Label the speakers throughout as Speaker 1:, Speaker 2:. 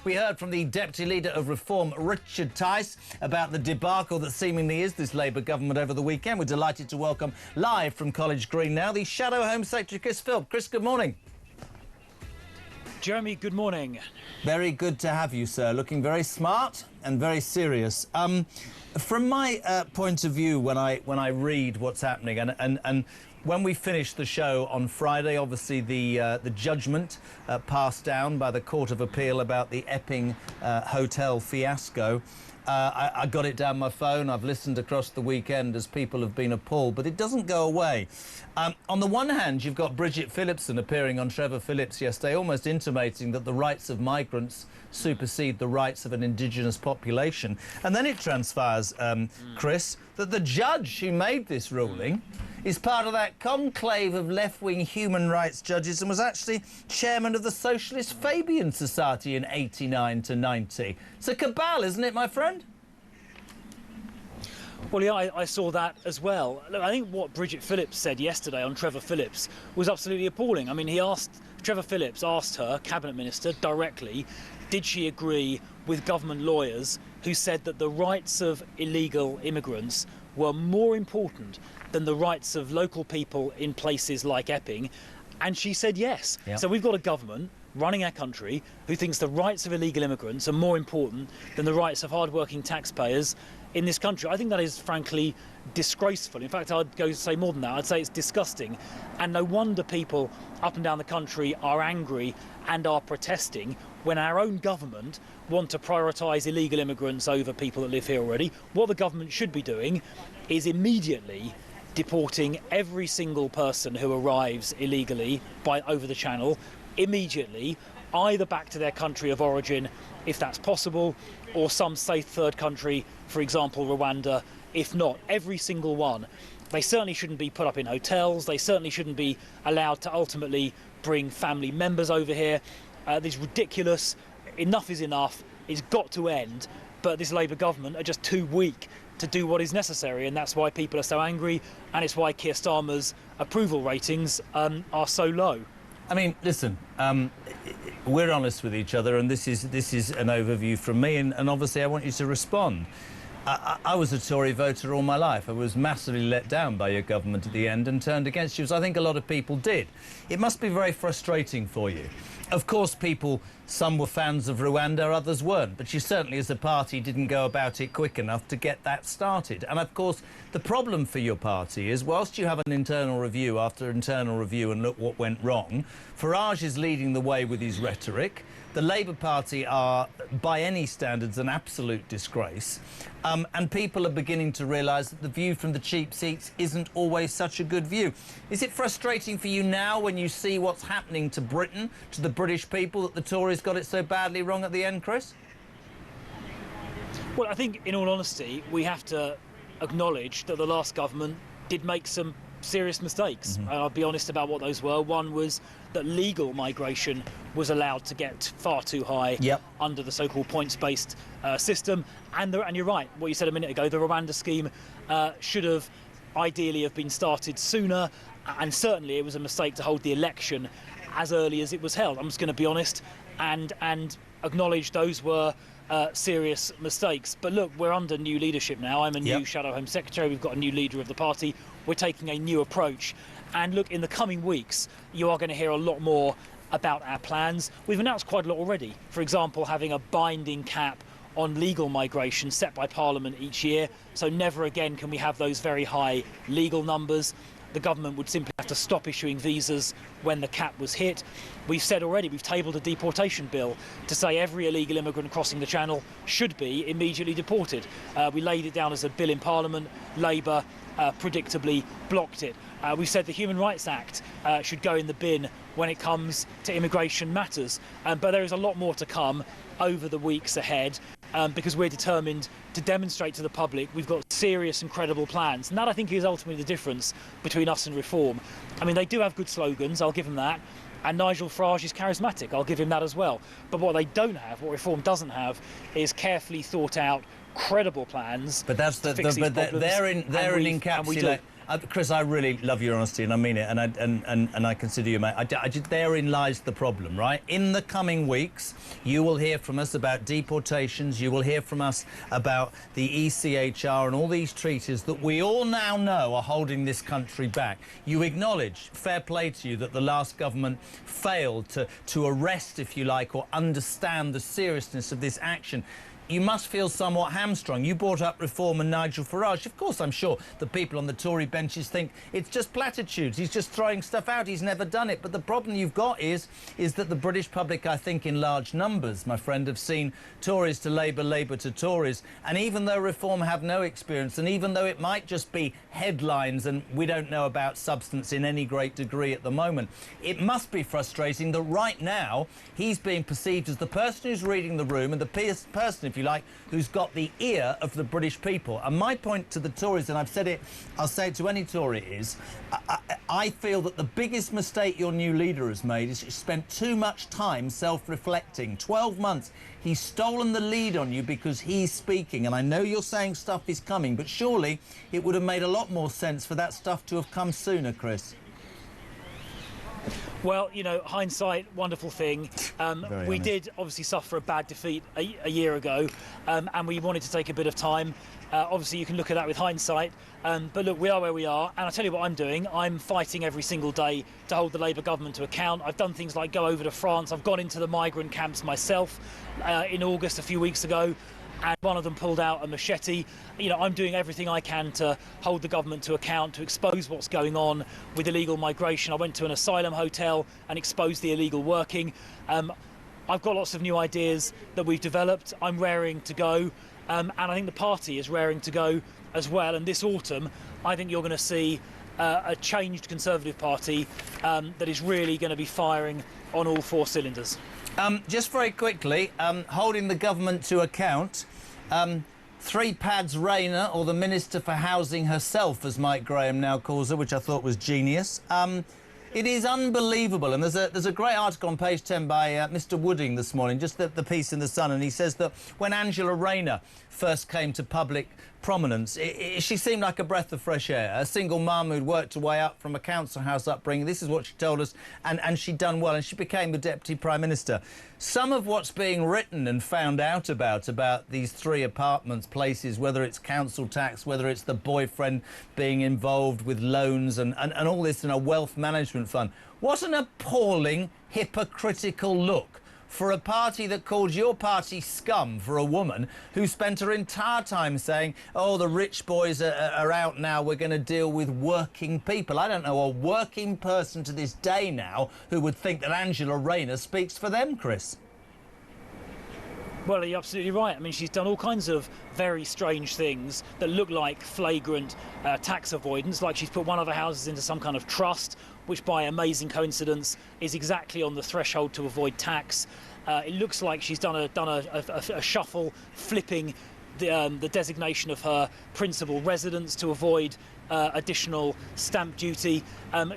Speaker 1: We heard from the Deputy Leader of Reform, Richard Tice, about the debacle that seemingly is this Labour government over the weekend. We're delighted to welcome live from College Green now the Shadow Home Secretary, Chris Philp. Chris, good morning.
Speaker 2: Jeremy, good morning.
Speaker 1: Very good to have you, sir. Looking very smart and very serious. From my point of view, when I read what's happening, and when we finished the show on Friday, obviously the judgment passed down by the Court of Appeal about the Epping hotel fiasco. I got it down my phone. I've listened across the weekend as people have been appalled, but it doesn't go away. On the one hand, you've got Bridget Phillipson appearing on Trevor Phillips yesterday, almost intimating that the rights of migrants supersede the rights of an indigenous population. And then it transpires, Chris, that the judge who made this ruling is part of that conclave of left-wing human rights judges and was actually chairman of the Socialist Fabian Society in 89 to 90. It's a cabal, isn't it, my friend?
Speaker 2: Well, yeah, I saw that as well. Look, I think what Bridget Phillips said yesterday on Trevor Phillips was absolutely appalling. I mean, Trevor Phillips asked her, Cabinet Minister, directly, did she agree with government lawyers who said that the rights of illegal immigrants were more important than the rights of local people in places like Epping? And she said yes. Yep. So we've got a government running our country who thinks the rights of illegal immigrants are more important than the rights of hard-working taxpayers in this country. I think that is frankly disgraceful. In fact, I'd go to say more than that. I'd say it's disgusting. And no wonder people up and down the country are angry and are protesting when our own government want to prioritise illegal immigrants over people that live here already. What the government should be doing is immediately deporting every single person who arrives illegally over the channel, immediately, either back to their country of origin, if that's possible, or some safe third country, for example, Rwanda, if not. Every single one. They certainly shouldn't be put up in hotels. They certainly shouldn't be allowed to ultimately bring family members over here. This is ridiculous. Enough is enough. It's got to end. But this Labour government are just too weak to do what is necessary, and that's why people are so angry, and it's why Keir Starmer's approval ratings are so low.
Speaker 1: I mean, listen, we're honest with each other, and this is an overview from me, and obviously I want you to respond. I was a Tory voter all my life. I was massively let down by your government at the end and turned against you, as I think a lot of people did. It must be very frustrating for you. Of course, some were fans of Rwanda, others weren't, but you certainly, as a party, didn't go about it quick enough to get that started. And, of course, the problem for your party is, whilst you have an internal review after internal review and look what went wrong, Farage is leading the way with his rhetoric. The Labour Party are, by any standards, an absolute disgrace. And people are beginning to realise that the view from the cheap seats isn't always such a good view. Is it frustrating for you now when you see what's happening to Britain, to the British people, that the Tories got it so badly wrong at the end, Chris?
Speaker 2: Well, I think, in all honesty, we have to acknowledge that the last government did make some serious mistakes. And I'll be honest about what those were. One was that legal migration was allowed to get far too high under the so-called points-based system. And you're right, what you said a minute ago, the Rwanda scheme should have ideally have been started sooner, and certainly it was a mistake to hold the election as early as it was held. I'm just going to be honest and acknowledge those were serious mistakes. But look, we're under new leadership now. I'm a new Shadow Home Secretary. We've got a new leader of the party. We're taking a new approach. And look, in the coming weeks, you are going to hear a lot more about our plans. We've announced quite a lot already. For example, having a binding cap on legal migration set by Parliament each year. So never again can we have those very high legal numbers. The government would simply have to stop issuing visas when the cap was hit. We've said already, we've tabled a deportation bill to say every illegal immigrant crossing the Channel should be immediately deported. We laid it down as a bill in Parliament. Labour predictably blocked it. We've said the Human Rights Act should go in the bin when it comes to immigration matters. But there is a lot more to come over the weeks ahead because we're determined to demonstrate to the public we've got serious and credible plans. And that, I think, is ultimately the difference between us and Reform. I mean, they do have good slogans, I'll give them that. And Nigel Farage is charismatic, I'll give him that as well. But what they don't have, what Reform doesn't have, is carefully thought out, credible plans.
Speaker 1: But that's they're in Chris, I really love your honesty, and I mean it, and I consider you, mate. Therein lies the problem, right? In the coming weeks, you will hear from us about deportations. You will hear from us about the ECHR and all these treaties that we all now know are holding this country back. You acknowledge, fair play to you, that the last government failed to arrest, if you like, or understand the seriousness of this action. You must feel somewhat hamstrung. You brought up reform and Nigel Farage. Of course, I'm sure the people on the Tory benches think it's just platitudes. He's just throwing stuff out. He's never done it. But the problem you've got is that the British public, I think, in large numbers, my friend, have seen Tories to Labour, Labour to Tories. And even though reform have no experience, and even though it might just be headlines and we don't know about substance in any great degree at the moment, it must be frustrating that right now he's being perceived as the person who's reading the room and the person, if you like, who's got the ear of the British people. And my point to the Tories, and I've said it, I'll say it to any Tory, is I feel that the biggest mistake your new leader has made is he spent too much time self-reflecting. 12 months. He's stolen the lead on you because he's speaking. And I know you're saying stuff is coming, but surely it would have made a lot more sense for that stuff to have come sooner, Chris.
Speaker 2: Well, you know, hindsight, wonderful thing. We did obviously suffer a bad defeat a year ago, and we wanted to take a bit of time. Obviously, you can look at that with hindsight. But look, we are where we are. And I'll tell you what I'm doing. I'm fighting every single day to hold the Labour government to account. I've done things like go over to France. I've gone into the migrant camps myself in August a few weeks ago. And one of them pulled out a machete. You know, I'm doing everything I can to hold the government to account, to expose what's going on with illegal migration. I went to an asylum hotel and exposed the illegal working. I've got lots of new ideas that we've developed. I'm raring to go. And I think the party is raring to go as well. And this autumn, I think you're going to see a changed Conservative Party that is really going to be firing on all four cylinders.
Speaker 1: Just very quickly, holding the government to account, Three Pads Rayner, or the Minister for Housing herself, as Mike Graham now calls her, which I thought was genius. It is unbelievable, and there's a great article on page 10 by Mr. Wooding this morning, just the piece in the Sun, and he says that when Angela Rayner first came to public prominence, she seemed like a breath of fresh air. A single mum who'd worked her way up from a council house upbringing. This is what she told us, and she'd done well, and she became the Deputy Prime Minister. Some of what's being written and found out about these three apartments, places, whether it's council tax, whether it's the boyfriend being involved with loans and all this in a wealth management fund. What an appalling, hypocritical look for a party that called your party scum, for a woman who spent her entire time saying, oh, the rich boys are out now, we're going to deal with working people. I don't know a working person to this day now who would think that Angela Rayner speaks for them, Chris.
Speaker 2: Well, you're absolutely right. I mean, she's done all kinds of very strange things that look like flagrant tax avoidance, like she's put one of her houses into some kind of trust, which by amazing coincidence is exactly on the threshold to avoid tax. It looks like she's done a shuffle, flipping the designation of her principal residence to avoid additional stamp duty.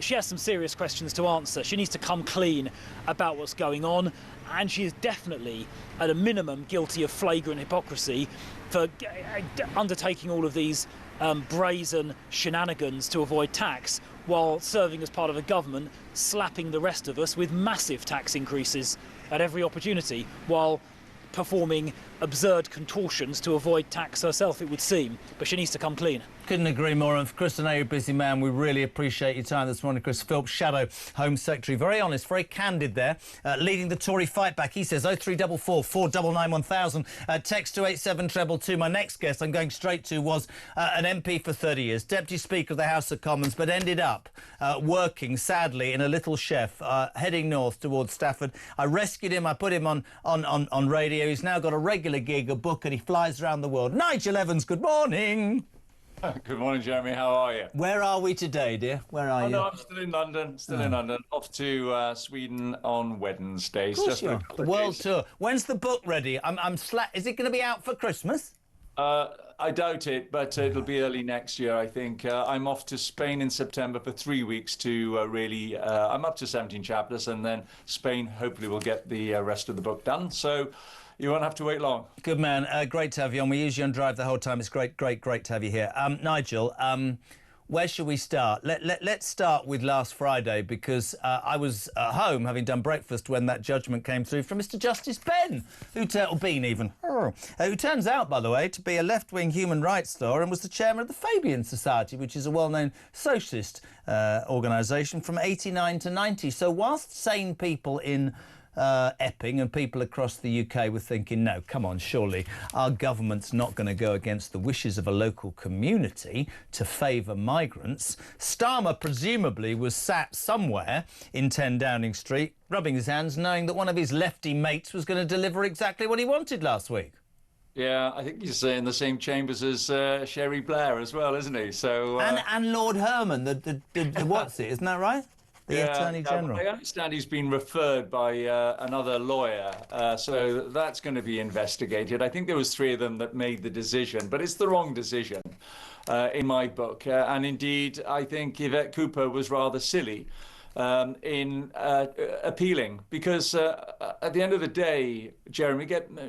Speaker 2: She has some serious questions to answer. She needs to come clean about what's going on, and she is definitely, at a minimum, guilty of flagrant hypocrisy for undertaking all of these brazen shenanigans to avoid tax, while serving as part of a government slapping the rest of us with massive tax increases at every opportunity, while performing absurd contortions to avoid tax herself, it would seem. But she needs to come clean. Couldn't agree more. And Chris, I know you're a busy man. We really appreciate your time this morning. Chris Philp, Shadow Home Secretary. Very honest, very candid there, leading the Tory fight back. He says 0344 499 1000. Text to 87222. My next guest I'm going straight to was an MP for 30 years, Deputy Speaker of the House of Commons, but ended up working, sadly, in a little chef, heading north towards Stafford. I rescued him. I put him on radio. He's now got a regular gig, a book, and he flies around the world. Nigel Evans, good morning.
Speaker 3: Good morning, Jeremy. How are you?
Speaker 1: Where are we today, dear? Where are you?
Speaker 3: No, I'm still in London. In London. Off to Sweden on Wednesday.
Speaker 1: Of course you are. The world tour. When's the book ready? Is it going to be out for Christmas?
Speaker 3: I doubt it, but it'll be early next year, I think. I'm off to Spain in September for 3 weeks to really... I'm up to 17 chapters, and then Spain hopefully will get the rest of the book done. So you won't have to wait long. Good man. Great to have you on. We use you on Drive the whole time. It's great to have you here. Nigel,
Speaker 1: Where should we start? Let's start with last Friday, because I was at home having done breakfast when that judgment came through from Mr. Justice Bean, who turns out, by the way, to be a left-wing human rights lawyer and was the chairman of the Fabian Society, which is a well-known socialist organisation from 89 to 90. So whilst sane people in Epping and people across the UK were thinking, no, come on, surely our government's not going to go against the wishes of a local community to favour migrants, Starmer presumably was sat somewhere in 10 Downing Street rubbing his hands, knowing that one of his lefty mates was going to deliver exactly what he wanted last week.
Speaker 3: Yeah, I think he's in the same chambers as Sherry Blair as well, isn't he? So
Speaker 1: and Lord Herman, the what's it, isn't that right? The Attorney General.
Speaker 3: I understand he's been referred by another lawyer, so that's going to be investigated. I think there was 3 of them that made the decision, but it's the wrong decision in my book. And indeed, I think Yvette Cooper was rather silly in appealing, because at the end of the day, Jeremy,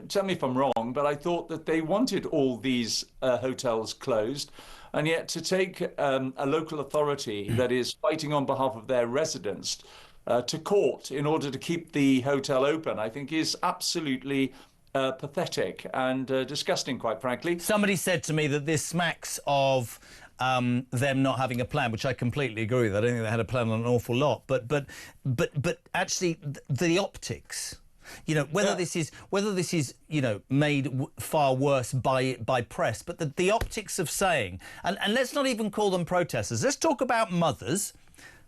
Speaker 3: tell me if I'm wrong, but I thought that they wanted all these hotels closed. And yet to take a local authority that is fighting on behalf of their residents to court in order to keep the hotel open, I think is absolutely pathetic and disgusting, quite frankly.
Speaker 1: Somebody said to me that this smacks of them not having a plan, which I completely agree with. I don't think they had a plan on an awful lot. But actually, the optics. You know, whether this is made far worse by press, but the optics of saying, and let's not even call them protesters. Let's talk about mothers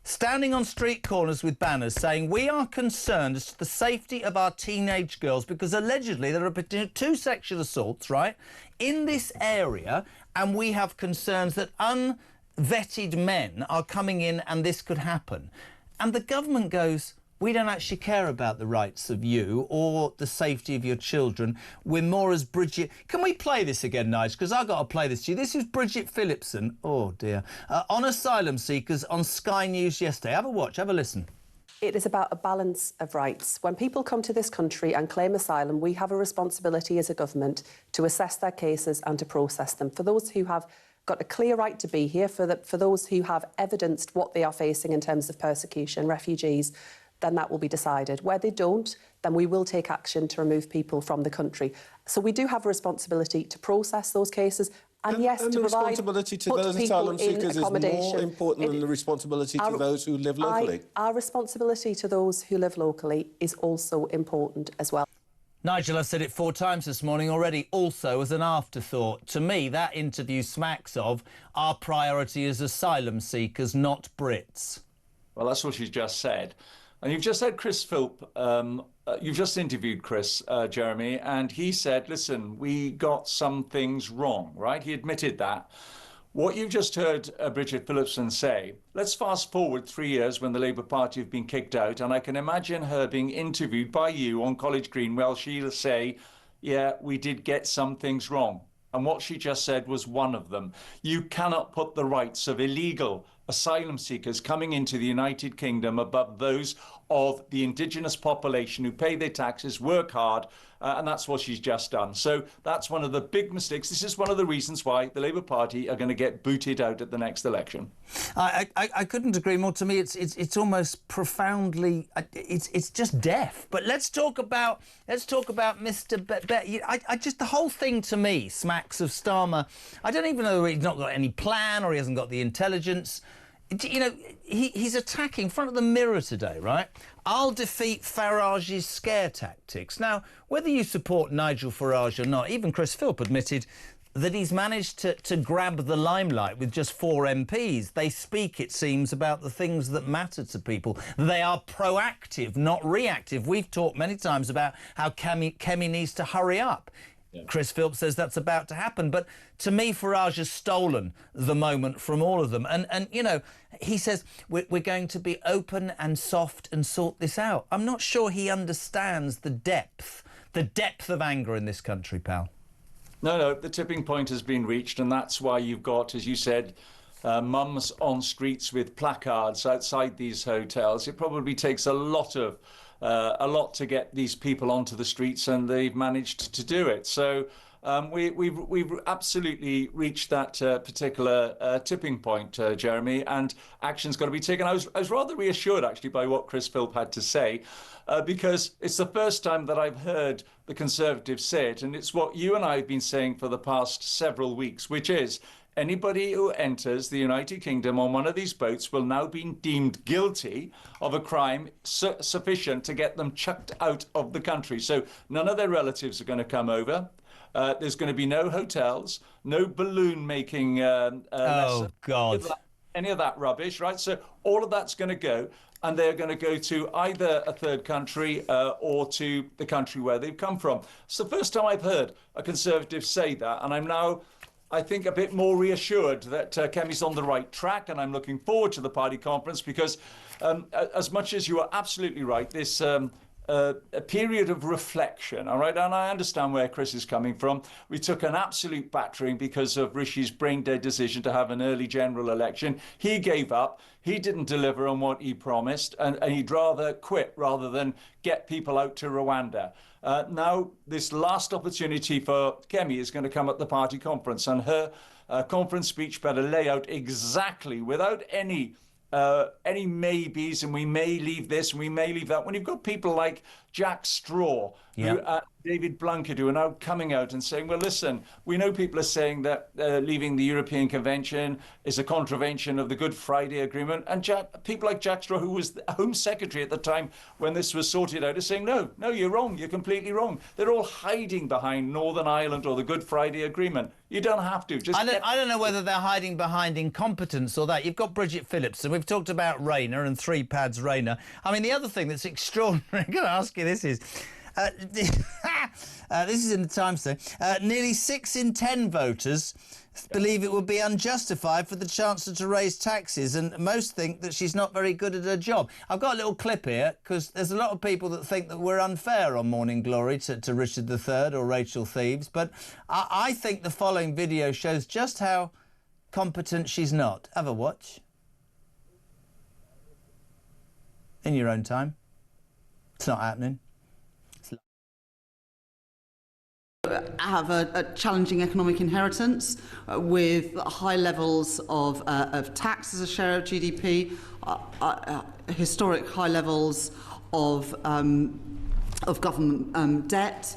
Speaker 1: standing on street corners with banners saying, we are concerned as to the safety of our teenage girls because allegedly there are 2 sexual assaults, right, in this area, and we have concerns that unvetted men are coming in and this could happen. And the government goes, we don't actually care about the rights of you or the safety of your children. We're more as Bridget... Can we play this again, Nigel? Because I've got to play this to you. This is Bridget Phillipson, oh dear, on asylum seekers on Sky News yesterday. Have a watch, have a listen.
Speaker 4: It is about a balance of rights. When people come to this country and claim asylum, we have a responsibility as a government to assess their cases and to process them. For those who have got a clear right to be here, for those who have evidenced what they are facing in terms of persecution, refugees, then that will be decided. Where they don't, then we will take action to remove people from the country. So we do have a responsibility to process those cases and yes,
Speaker 5: and
Speaker 4: to
Speaker 5: the
Speaker 4: provide...
Speaker 5: responsibility to those asylum seekers is more important than the responsibility to those who live locally.
Speaker 4: Our responsibility to those who live locally is also important as well.
Speaker 1: Nigel, I've said it 4 times this morning already, also as an afterthought. To me, that interview smacks of our priority is asylum seekers, not Brits.
Speaker 3: Well, that's what she's just said. And you've just had Chris Philp, you've just interviewed Chris, Jeremy, and he said, listen, we got some things wrong, right? He admitted that. What you've just heard Bridget Phillipson say, let's fast forward 3 years when the Labour Party have been kicked out, and I can imagine her being interviewed by you on College Green. Well, she'll say, yeah, we did get some things wrong. And what she just said was one of them. You cannot put the rights of illegal asylum seekers coming into the United Kingdom above those of the indigenous population who pay their taxes, work hard, and that's what she's just done. So that's one of the big mistakes. This is one of the reasons why the Labour Party are going to get booted out at the next election.
Speaker 1: I couldn't agree more. To me, it's almost profoundly, it's just deaf. But let's talk about Mr. I just, the whole thing to me smacks of Starmer. I don't even know he's not got any plan or he hasn't got the intelligence. You know, he's attacking in front of the Mirror today, right? I'll defeat Farage's scare tactics. Now, whether you support Nigel Farage or not, even Chris Philp admitted that he's managed to grab the limelight with just 4 MPs. They speak, it seems, about the things that matter to people. They are proactive, not reactive. We've talked many times about how Kemi needs to hurry up. Yeah. Chris Philp says that's about to happen. But to me, Farage has stolen the moment from all of them. And you know, he says, we're going to be open and soft and sort this out. I'm not sure he understands the depth of anger in this country, pal.
Speaker 3: No, the tipping point has been reached, and that's why you've got, as you said, mums on streets with placards outside these hotels. It probably takes a lot to get these people onto the streets, and they've managed to do it. So We've absolutely reached that particular tipping point, Jeremy, and action's got to be taken. I was rather reassured, actually, by what Chris Philp had to say, because it's the first time that I've heard the Conservatives say it, and it's what you and I have been saying for the past several weeks, which is anybody who enters the United Kingdom on one of these boats will now be deemed guilty of a crime sufficient to get them chucked out of the country. So none of their relatives are going to come over. There's going to be no hotels, no balloon making
Speaker 1: oh, God.
Speaker 3: Any of that rubbish, right? So all of that's going to go, and they're going to go to either a third country or to the country where they've come from. It's the first time I've heard a Conservative say that, and I'm now, I think, a bit more reassured that Kemi's on the right track, and I'm looking forward to the party conference because as much as you are absolutely right, this a period of reflection, all right? And I understand where Chris is coming from. We took an absolute battering because of Rishi's brain-dead decision to have an early general election. He gave up. He didn't deliver on what he promised, and he'd rather quit rather than get people out to Rwanda. Now, this last opportunity for Kemi is going to come at the party conference, and her conference speech better lay out exactly, without any maybes, and we may leave this and we may leave that. When you've got people like Jack Straw, who, David Blunkett, who are now coming out and saying, well, listen, we know people are saying that leaving the European Convention is a contravention of the Good Friday Agreement. And people like Jack Straw, who was the Home Secretary at the time when this was sorted out, are saying, no, you're wrong. You're completely wrong. They're all hiding behind Northern Ireland or the Good Friday Agreement. You don't have to.
Speaker 1: I don't know whether they're hiding behind incompetence or that. You've got Bridget Phillips, and we've talked about Rayner and three pads Rayner. I mean, the other thing that's extraordinary, I'm going to ask you this is, this is in the Times though, nearly 6 in 10 voters believe it would be unjustified for the Chancellor to raise taxes, and most think that she's not very good at her job. I've got a little clip here because there's a lot of people that think that we're unfair on Morning Glory to Richard III or Rachel Thieves, but I think the following video shows just how competent she's not. Have a watch. In your own time. It's not happening.
Speaker 6: Have a challenging economic inheritance with high levels of tax as a share of GDP, historic high levels of government debt,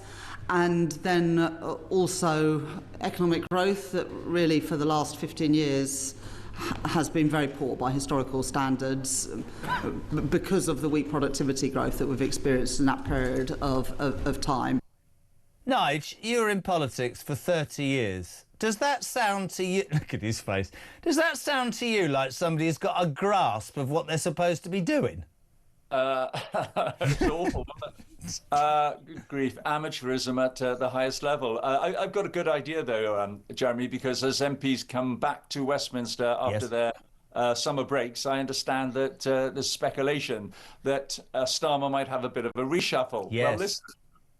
Speaker 6: and then also economic growth that really for the last 15 years has been very poor by historical standards because of the weak productivity growth that we've experienced in that period of time.
Speaker 1: Nige, you were in politics for 30 years. Does that sound to you... Look at his face. Does that sound to you like somebody has got a grasp of what they're supposed to be doing?
Speaker 3: It's awful. Good grief. Amateurism at the highest level. I've got a good idea, though, Jeremy, because as MPs come back to Westminster after their summer breaks, I understand that there's speculation that Starmer might have a bit of a reshuffle.
Speaker 1: Yes.
Speaker 3: Well, listen,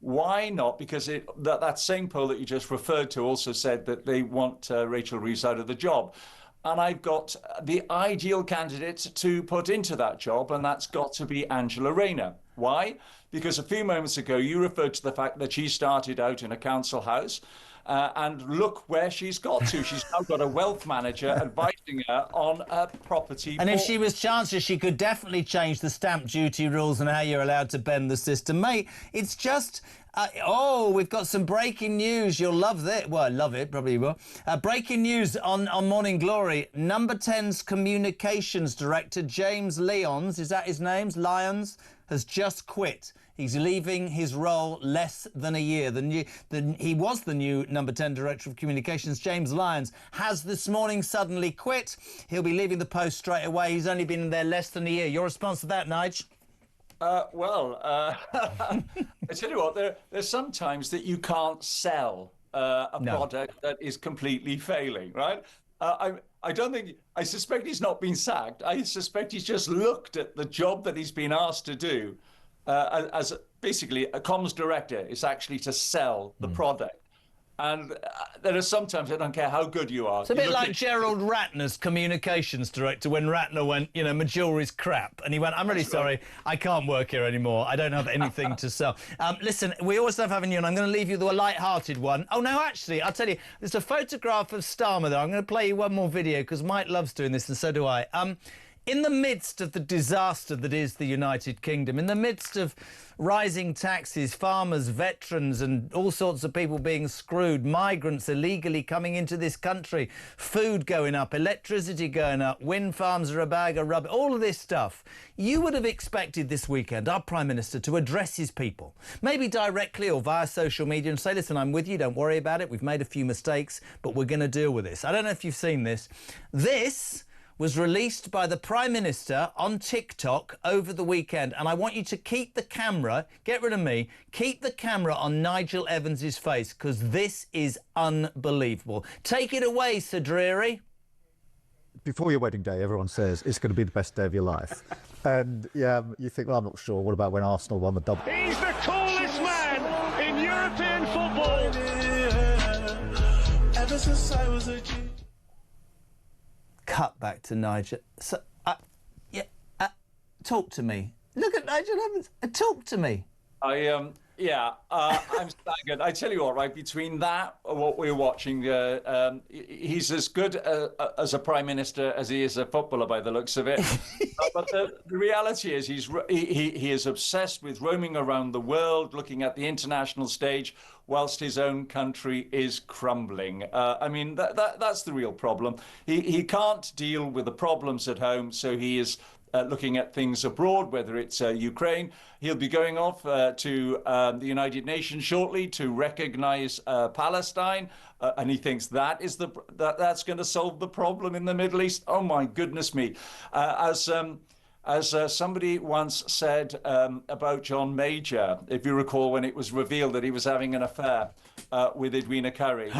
Speaker 3: why not? Because that same poll that you just referred to also said that they want Rachel Reeves out of the job. And I've got the ideal candidate to put into that job, and that's got to be Angela Rayner. Why? Because a few moments ago, you referred to the fact that she started out in a council house, and look where she's got to. She's now got a wealth manager advising her on a property.
Speaker 1: And if she was Chancellor, she could definitely change the stamp duty rules and how you're allowed to bend the system. Mate, it's just... oh, we've got some breaking news. You'll love this. Well, I love it, probably you will. Breaking news on Morning Glory. Number 10's Communications Director, James Lyons, is that his name? Lyons, has just quit. He's leaving his role less than a year. He was the new Number 10 Director of Communications. James Lyons has this morning suddenly quit. He'll be leaving the post straight away. He's only been in there less than a year. Your response to that, Nige?
Speaker 3: I tell you what, there's sometimes that you can't sell a product that is completely failing, right? I suspect he's not been sacked. I suspect he's just looked at the job that he's been asked to do as basically a comms director is actually to sell the product. And there are sometimes, I don't care how good you are.
Speaker 1: It's a bit like Gerald Ratner's communications director when Ratner went, you know, my jewellery's crap. And he went, I'm really sorry, I can't work here anymore. I don't have anything to sell. Listen, we always love having you, and I'm going to leave you with a light-hearted one. Oh, no, actually, I'll tell you, there's a photograph of Starmer there. I'm going to play you one more video because Mike loves doing this and so do I. In the midst of the disaster that is the United Kingdom, in the midst of rising taxes, farmers, veterans and all sorts of people being screwed, migrants illegally coming into this country, food going up, electricity going up, wind farms are a bag of rubbish, all of this stuff, you would have expected this weekend our Prime Minister to address his people, maybe directly or via social media, and say, listen, I'm with you, don't worry about it, we've made a few mistakes, but we're going to deal with this. I don't know if you've seen this. This was released by the Prime Minister on TikTok over the weekend. And I want you to keep the camera, get rid of me, keep the camera on Nigel Evans's face, because this is unbelievable. Take it away, Sir Dreary.
Speaker 7: Before your wedding day, everyone says it's going to be the best day of your life. And yeah, you think, well, I'm not sure. What about when Arsenal won the double?
Speaker 8: He's the coolest man in European football. Ever since I was a G.
Speaker 1: Cut back to Nigel. So, talk to me. Look at Nigel Evans. Talk to me.
Speaker 3: I'm staggered. I tell you what, right, between that and what we're watching, he's as good as a Prime Minister as he is a footballer by the looks of it. But the reality is he is obsessed with roaming around the world, looking at the international stage, whilst his own country is crumbling. I mean, that's the real problem. He can't deal with the problems at home, so he is looking at things abroad, whether it's Ukraine. He'll be going off to the United Nations shortly to recognise Palestine, and he thinks that's going to solve the problem in the Middle East. Oh my goodness me! As somebody once said about John Major, if you recall, when it was revealed that he was having an affair with Edwina Currie,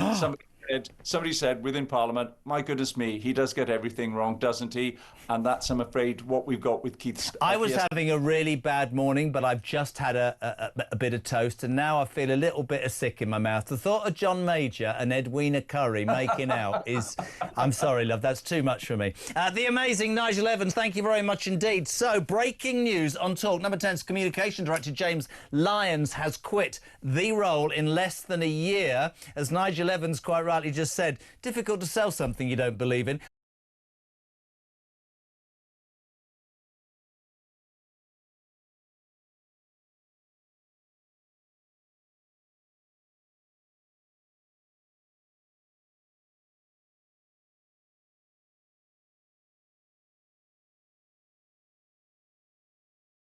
Speaker 3: somebody said within Parliament, my goodness me, he does get everything wrong, doesn't he? And that's, I'm afraid, what we've got with Keith.
Speaker 1: I was having a really bad morning, but I've just had a bit of toast, and now I feel a little bit of sick in my mouth. The thought of John Major and Edwina Currie making out is... I'm sorry, love, that's too much for me. The amazing Nigel Evans, thank you very much indeed. So, breaking news on Talk. Number 10's Communication Director James Lyons has quit the role in less than a year. As Nigel Evans quite rightly just said, difficult to sell something you don't believe in.